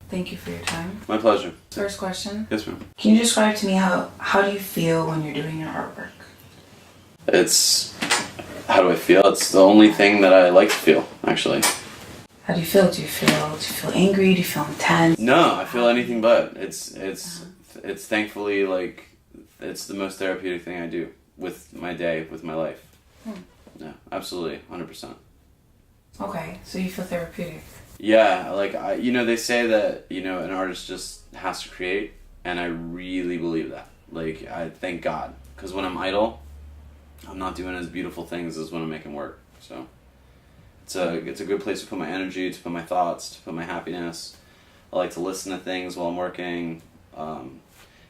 Thank you for your time. My pleasure. First question. Yes, ma'am. Can you describe to me how do you feel when you're doing your artwork? How do I feel? It's the only thing that I like to feel, actually. How do you feel? Do you feel angry? Do you feel intense? No, I feel anything but. It's thankfully like, it's the most therapeutic thing I do with my day, with my life. Yeah, absolutely, 100%. Okay, so you feel therapeutic. Yeah, like, they say that, an artist just has to create, and I really believe that. Like, I thank God, because when I'm idle, I'm not doing as beautiful things as when I'm making work, so it's a good place to put my energy, to put my thoughts, to put my happiness. I like to listen to things while I'm working,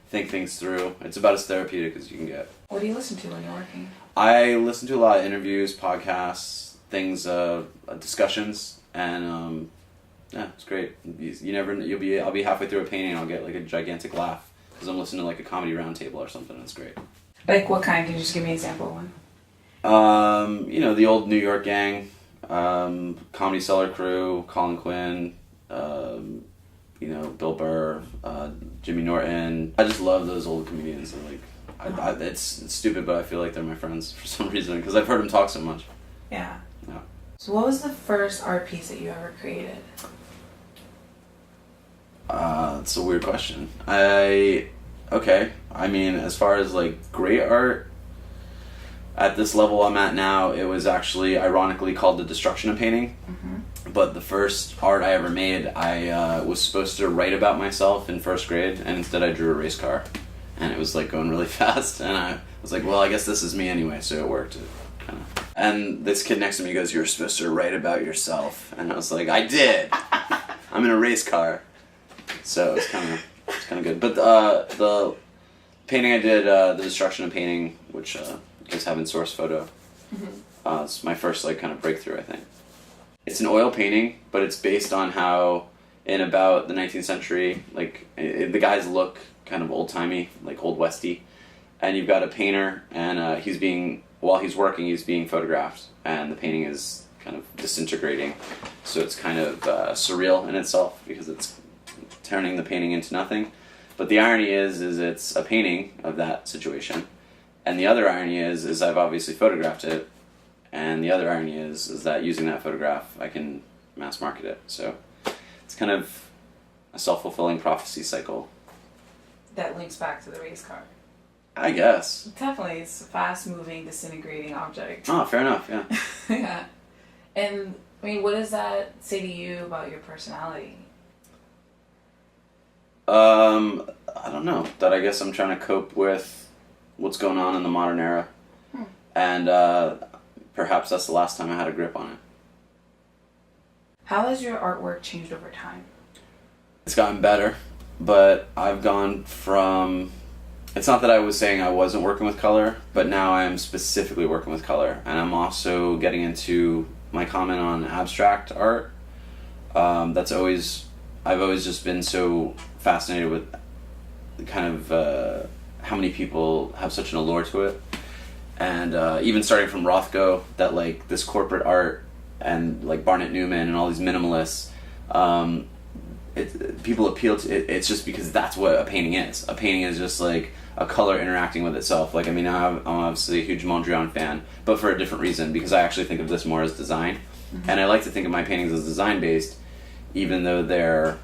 think things through. It's about as therapeutic as you can get. What do you listen to when you're working? I listen to a lot of interviews, podcasts, things, discussions, and yeah, it's great. I'll be halfway through a painting and I'll get like a gigantic laugh because I'm listening to like a comedy roundtable or something. It's great. Like what kind? Can you just give me an example of one? The old New York gang, Comedy Cellar Crew, Colin Quinn, Bill Burr, Jimmy Norton. I just love those old comedians. And it's stupid, but I feel like they're my friends for some reason because I've heard them talk so much. Yeah. Yeah. So what was the first art piece that you ever created? It's a weird question. As far as like great art, at this level I'm at now, it was actually ironically called the destruction of painting. Mm-hmm. But the first art I ever made, I was supposed to write about myself in first grade, and instead I drew a race car. And it was like going really fast, and I was like, well, I guess this is me anyway, so it worked. And this kid next to me goes, "You're supposed to write about yourself." And I was like, I did! I'm in a race car. So it's kind of good. But the painting I did, the destruction of painting, which you guys have in source photo, it's my first like kind of breakthrough, I think. It's an oil painting, but it's based on how in about the 19th century, like the guys look kind of old-timey, like Old Westy, and you've got a painter, and while he's working, he's being photographed, and the painting is kind of disintegrating, so it's kind of surreal in itself because it's turning the painting into nothing. But the irony is it's a painting of that situation, and the other irony is I've obviously photographed it, and the other irony is that using that photograph I can mass market it. So it's kind of a self-fulfilling prophecy cycle. That links back to the race car. I guess. Definitely, it's a fast-moving, disintegrating object. Oh, fair enough, yeah. Yeah. And, what does that say to you about your personality? I don't know. That I guess I'm trying to cope with what's going on in the modern era. And perhaps that's the last time I had a grip on it. How has your artwork changed over time? It's gotten better, but I've gone from... It's not that I was saying I wasn't working with color, but now I'm specifically working with color. And I'm also getting into my comment on abstract art. I've always just been so fascinated with kind of how many people have such an allure to it. And even starting from Rothko, that like this corporate art and like Barnett Newman and all these minimalists, people appeal to it. It's just because that's what a painting is. A painting is just like a color interacting with itself. Like, I'm obviously a huge Mondrian fan, but for a different reason, because I actually think of this more as design. Mm-hmm. And I like to think of my paintings as design-based, even though they're,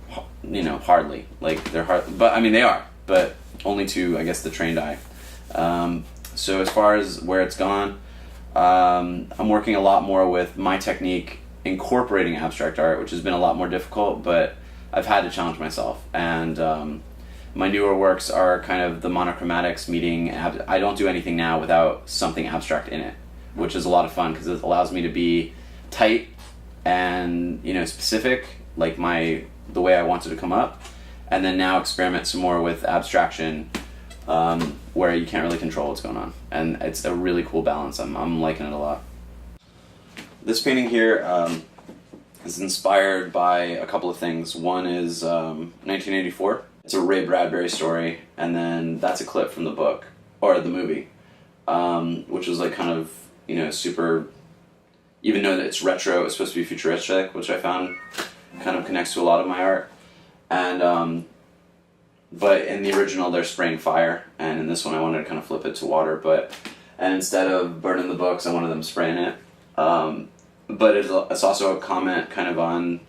hardly. Like, they're hard, but, they are, but only to, I guess, the trained eye. So as far as where it's gone, I'm working a lot more with my technique incorporating abstract art, which has been a lot more difficult, but I've had to challenge myself. And my newer works are kind of the monochromatics meeting. I don't do anything now without something abstract in it, which is a lot of fun because it allows me to be tight and specific, like the way I wanted to come up, and then now experiment some more with abstraction, where you can't really control what's going on, and it's a really cool balance. I'm liking it a lot. This painting here is inspired by a couple of things. One is 1984. It's a Ray Bradbury story, and then that's a clip from the book, or the movie, which was like kind of, super, even though that it's retro, it's supposed to be futuristic, which I found kind of connects to a lot of my art. And but in the original they're spraying fire, and in this one I wanted to kind of flip it to water, and instead of burning the books I wanted them spraying it. But it's also a comment kind of on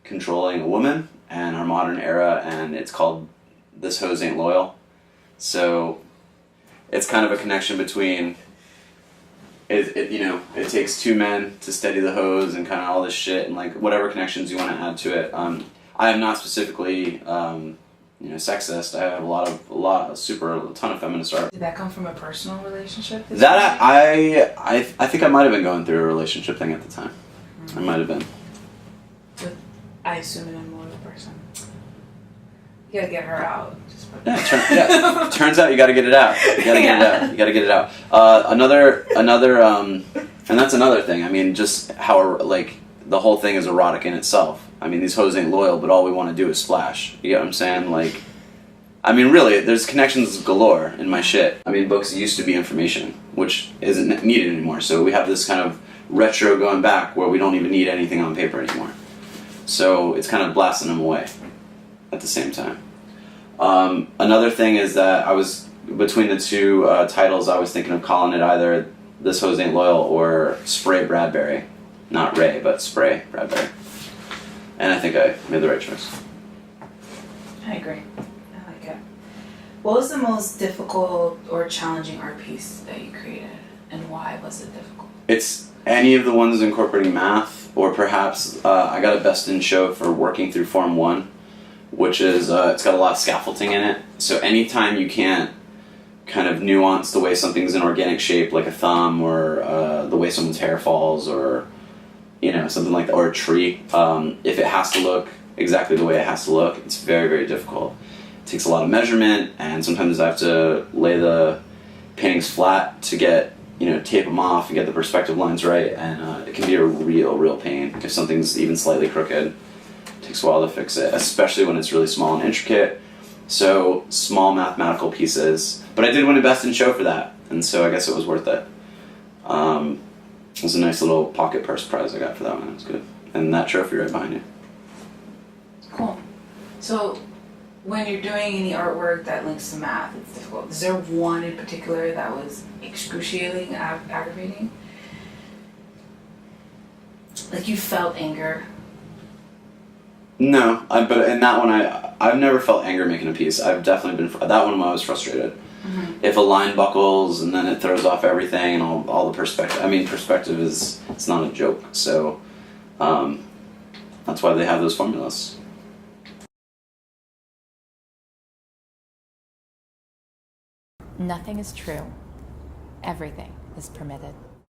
controlling a woman and our modern era, and it's called This Hose Ain't Loyal. So it's kind of a connection between it takes two men to steady the hose and kind of all this shit, and like whatever connections you want to add to it. I am not specifically sexist. I have a ton of feminist art. Did that come from a personal relationship? That I think I might have been going through a relationship thing at the time. Mm-hmm. I might have been. I assume an immoral person. You gotta get her out. Turns out you gotta get it out. You gotta get it out. You gotta get it out. And that's another thing. I mean, just how like the whole thing is erotic in itself. I mean, these hoes ain't loyal, but all we want to do is splash. You get what I'm saying? Like, I mean, really, there's connections galore in my shit. I mean, books used to be information, which isn't needed anymore. So we have this kind of retro going back where we don't even need anything on paper anymore. So it's kind of blasting them away at the same time. Another thing is that I was, between the two titles, I was thinking of calling it either This Hose Ain't Loyal or Spray Bradbury. Not Ray, but Spray Bradbury. And I think I made the right choice. I agree. I like it. What was the most difficult or challenging art piece that you created, and why was it difficult? It's any of the ones incorporating math, or perhaps I got a best in show for working through Form 1, which is, it's got a lot of scaffolding in it. So anytime you can't kind of nuance the way something's in organic shape, like a thumb, or the way someone's hair falls, or something like that, or a tree, if it has to look exactly the way it has to look, it's very, very difficult. It takes a lot of measurement, and sometimes I have to lay the paintings flat to get, tape them off and get the perspective lines right, and it can be a real pain if something's even slightly crooked. It takes a while to fix it, especially when it's really small and intricate. So, small mathematical pieces. But I did win a Best in Show for that, and so I guess it was worth it. It was a nice little pocket purse prize I got for that one. It was good. And that trophy right behind you. Cool. So, when you're doing any artwork that links to math, it's difficult. Is there one in particular that was excruciatingly aggravating? Like you felt anger? No, but in that one, I've never felt anger making a piece. I've definitely been, that one I was frustrated. Mm-hmm. If a line buckles and then it throws off everything and all the perspective. I mean, perspective it's not a joke. So that's why they have those formulas. Nothing is true. Everything is permitted.